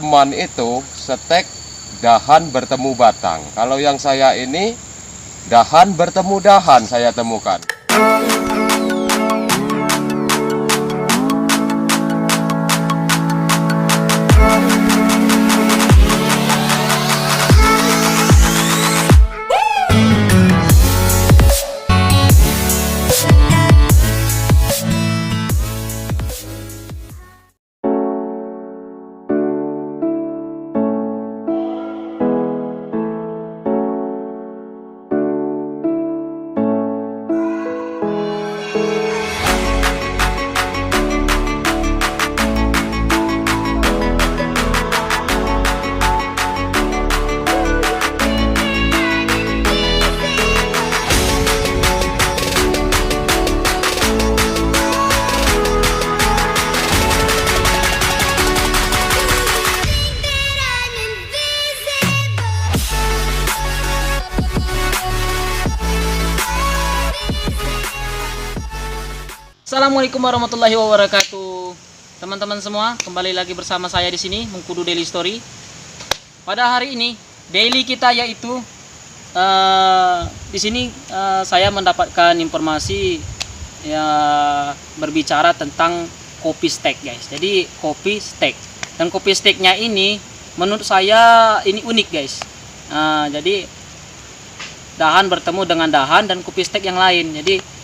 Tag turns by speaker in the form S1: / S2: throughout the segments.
S1: teman itu stek dahan bertemu batang. Kalau yang saya ini dahan bertemu dahan saya temukan.
S2: Assalamualaikum warahmatullahi wabarakatuh. Teman-teman semua, kembali lagi bersama saya di sini Mengkudu Daily Story. Pada hari ini, daily kita yaitu di sini saya mendapatkan informasi ya berbicara tentang kopi steak, guys. Jadi kopi steak. Dan kopi steaknya ini menurut saya ini unik, guys. Jadi dahan bertemu dengan dahan dan kopi steak yang lain. Jadi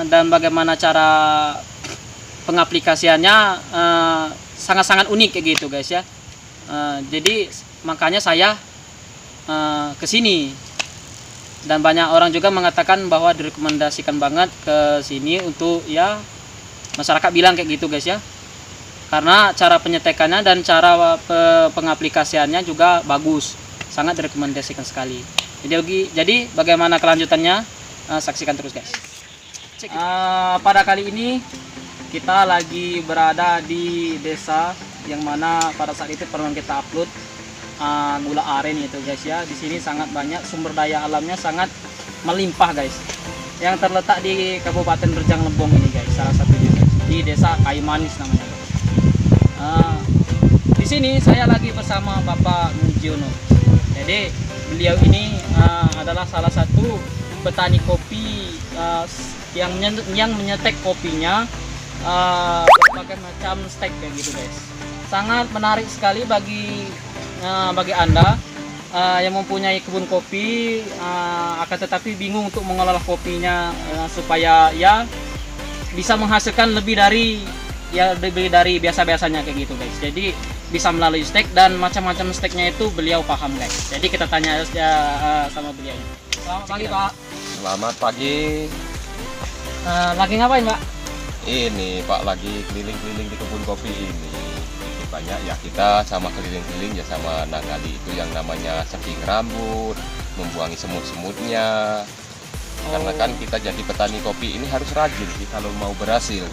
S2: dan bagaimana cara pengaplikasiannya sangat-sangat unik kayak gitu, guys ya. Jadi makanya saya kesini, dan banyak orang juga mengatakan bahwa direkomendasikan banget ke sini untuk ya masyarakat bilang kayak gitu, guys ya, karena cara penyetekannya dan cara pengaplikasiannya juga bagus, sangat direkomendasikan sekali. Jadi bagaimana kelanjutannya, saksikan terus, guys. Pada kali ini kita lagi berada di desa yang mana pada saat itu pernah kita upload gula aren itu, guys ya. Di sini sangat banyak sumber daya alamnya, sangat melimpah, guys. Yang terletak di Kabupaten Rejang Lebong ini, guys. Salah satunya, guys, di desa Kayu Manis namanya, guys. Di sini saya lagi bersama Bapak Mujiono. Jadi beliau ini adalah salah satu petani kopi yang menyetek kopinya berbagai macam stek kayak gitu, guys. Sangat menarik sekali bagi Anda yang mempunyai kebun kopi akan tetapi bingung untuk mengolah kopinya supaya ya bisa menghasilkan lebih dari biasa-biasanya kayak gitu, guys. Jadi bisa melalui stek dan macam-macam steknya itu beliau paham, guys. Jadi kita tanya sama beliau. Selamat pagi, Pak.
S1: Selamat pagi.
S2: Lagi ngapain, Pak?
S1: Ini Pak lagi keliling-keliling di kebun kopi ini. Sedikit banyak ya kita sama keliling-keliling ya sama nanggali itu yang namanya saking rambut, membuangi semut-semutnya. Karena kan kita jadi petani kopi ini harus rajin sih kalau mau berhasil.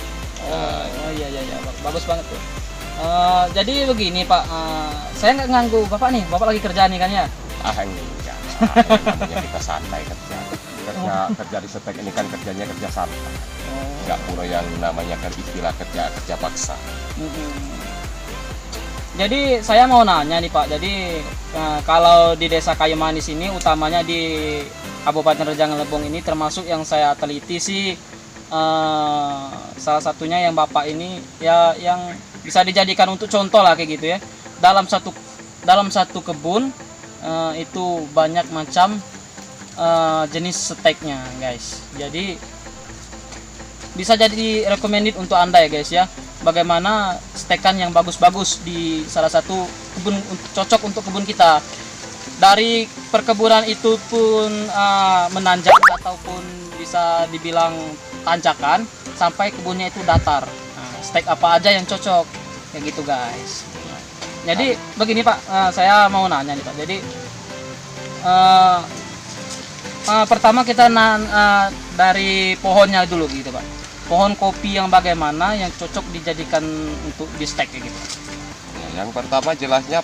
S2: Iya, bagus banget tuh. Jadi begini, Pak, saya nggak ganggu Bapak nih. Bapak lagi kerja nih kan ya?
S1: Enggak. Namanya kita santai kerja di setek ini kan kerjanya kerja santai. Nggak pura yang namanya istilah kerja paksa.
S2: Jadi saya mau nanya nih, Pak. Jadi kalau di desa Kayu Manis ini, utamanya di Kabupaten Rejang Lebong ini, termasuk yang saya teliti sih salah satunya yang Bapak ini ya yang bisa dijadikan untuk contoh lah kayak gitu ya. Dalam satu kebun itu banyak macam jenis steknya, guys. Jadi bisa jadi recommended untuk Anda ya, guys ya. Bagaimana stekan yang bagus-bagus di salah satu kebun cocok untuk kebun kita. Dari perkebunan itu pun menanjak ataupun bisa dibilang tanjakan sampai kebunnya itu datar. Stek apa aja yang cocok kayak gitu, guys. Jadi begini, Pak, saya mau nanya nih, Pak. Jadi pertama kita dari pohonnya dulu gitu, Pak. Pohon kopi yang bagaimana yang cocok dijadikan untuk di stek kayak gitu.
S1: Yang pertama jelasnya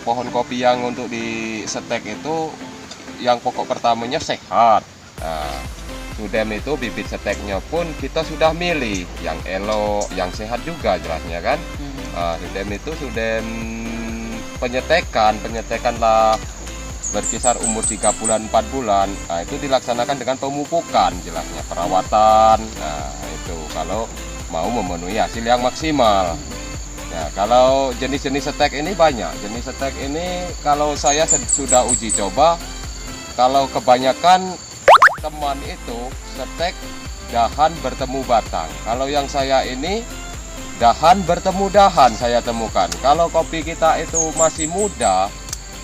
S1: pohon kopi yang untuk di stek itu yang pokok pertamanya sehat. Nah, Sudem itu bibit steknya pun kita sudah milih yang elok, yang sehat juga jelasnya kan. Sudem itu sudem penyetekan lah berkisar umur 3 bulan 4 bulan. Nah, itu dilaksanakan dengan pemupukan, jelasnya perawatan. Nah, itu kalau mau memenuhi hasil yang maksimal. Nah, kalau jenis-jenis setek ini banyak. Jenis setek ini kalau saya sudah uji coba, kalau kebanyakan teman itu setek dahan bertemu batang. Kalau yang saya ini dahan bertemu dahan saya temukan. Kalau kopi kita itu masih muda,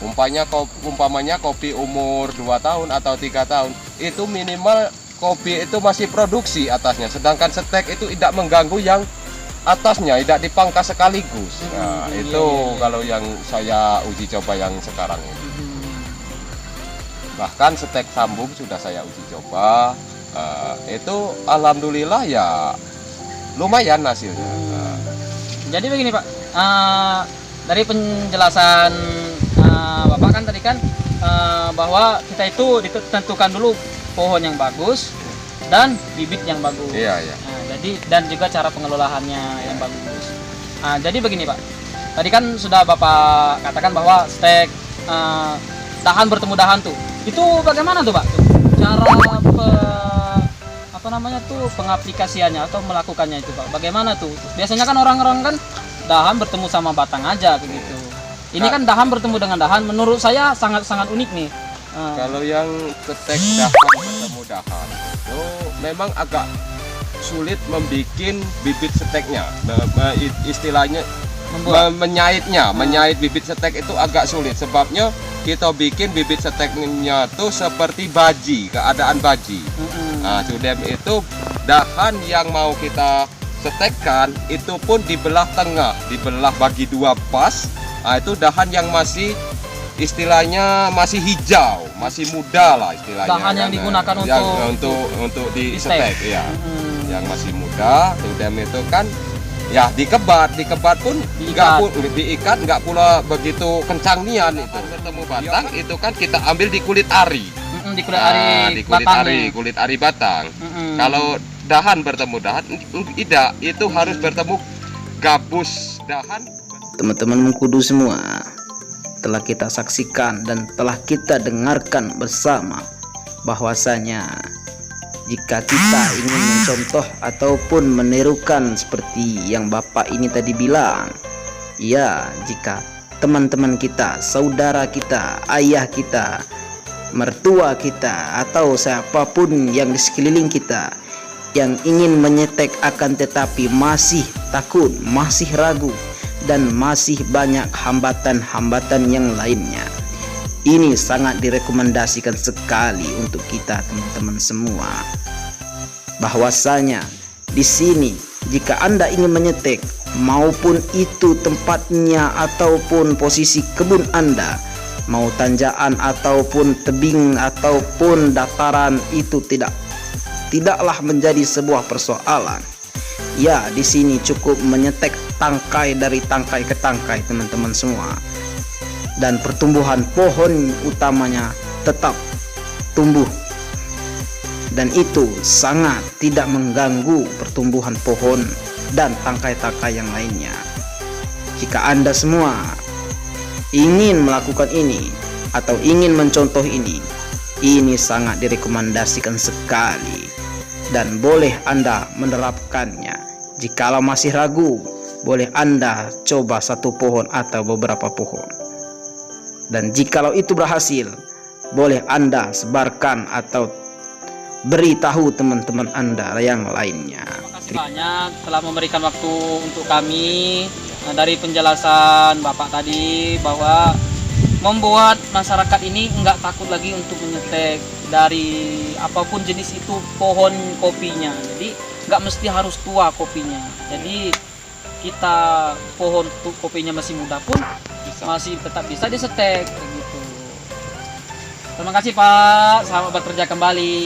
S1: umpamanya kopi umur 2 tahun atau 3 tahun, itu minimal kopi itu masih produksi atasnya, sedangkan setek itu tidak mengganggu yang atasnya, tidak dipangkas sekaligus. Nah, itu kalau yang saya uji coba yang sekarang ini. Bahkan setek sambung sudah saya uji coba, itu alhamdulillah ya lumayan hasilnya.
S2: Jadi begini Pak, dari penjelasan Bapak kan tadi kan bahwa kita itu ditentukan dulu pohon yang bagus dan bibit yang bagus.
S1: Iya, iya.
S2: Nah, jadi dan juga cara pengelolaannya yang bagus. Nah, jadi begini Pak, tadi kan sudah Bapak katakan bahwa stek dahan bertemu dahan tuh, itu bagaimana tuh Pak? Cara pengaplikasiannya atau melakukannya itu Pak? Bagaimana tuh? Biasanya kan orang-orang kan dahan bertemu sama batang aja begitu. Ini kan dahan bertemu dengan dahan, menurut saya sangat-sangat unik nih.
S1: Kalau yang setek dahan bertemu dahan itu memang agak sulit membuat bibit seteknya. Istilahnya menyait bibit setek itu agak sulit. Sebabnya kita bikin bibit seteknya tuh seperti baji, keadaan baji. Nah, sudem itu dahan yang mau kita setekkan itu pun dibelah tengah, dibelah bagi 2 pas. Nah, itu dahan yang masih istilahnya masih hijau, masih muda lah istilahnya.
S2: Dahan yang digunakan
S1: untuk di setek ya. Yang masih muda, sudem itu kan ya dikebat pun diikat nggak pula begitu kencang nian itu. Ketemu batang itu kan kita ambil di kulit ari. Kulit ari batang. Kalau dahan bertemu dahan tidak, itu harus bertemu gabus dahan.
S3: Teman-teman mengkudu semua, telah kita saksikan dan telah kita dengarkan bersama bahwasanya jika kita ingin mencontoh ataupun menirukan seperti yang Bapak ini tadi bilang, ya, jika teman-teman kita, saudara kita, ayah kita, mertua kita, atau siapapun yang di sekeliling kita yang ingin menyetek akan tetapi masih takut, masih ragu, dan masih banyak hambatan-hambatan yang lainnya, ini sangat direkomendasikan sekali untuk kita teman-teman semua, bahwasanya di sini jika Anda ingin menyetek, maupun itu tempatnya ataupun posisi kebun Anda, mau tanjakan ataupun tebing ataupun dataran, itu tidaklah menjadi sebuah persoalan. Ya, di sini cukup menyetek tangkai dari tangkai ke tangkai teman-teman semua, dan pertumbuhan pohon utamanya tetap tumbuh, dan itu sangat tidak mengganggu pertumbuhan pohon dan tangkai-tangkai yang lainnya. Jika Anda semua ingin melakukan ini atau ingin mencontoh ini sangat direkomendasikan sekali, dan boleh Anda menerapkannya. Jikalau masih ragu, boleh Anda coba 1 pohon atau beberapa pohon, dan jikalau itu berhasil, boleh Anda sebarkan atau beritahu teman-teman Anda yang lainnya.
S2: Terima kasih banyak telah memberikan waktu untuk kami. Dari penjelasan Bapak tadi bahwa membuat masyarakat ini enggak takut lagi untuk menyetek dari apapun jenis itu pohon kopinya. Jadi enggak mesti harus tua kopinya. Jadi kita pohon kopinya masih muda pun masih tetap bisa disetek gitu. Terima kasih Pak, selamat bekerja kembali.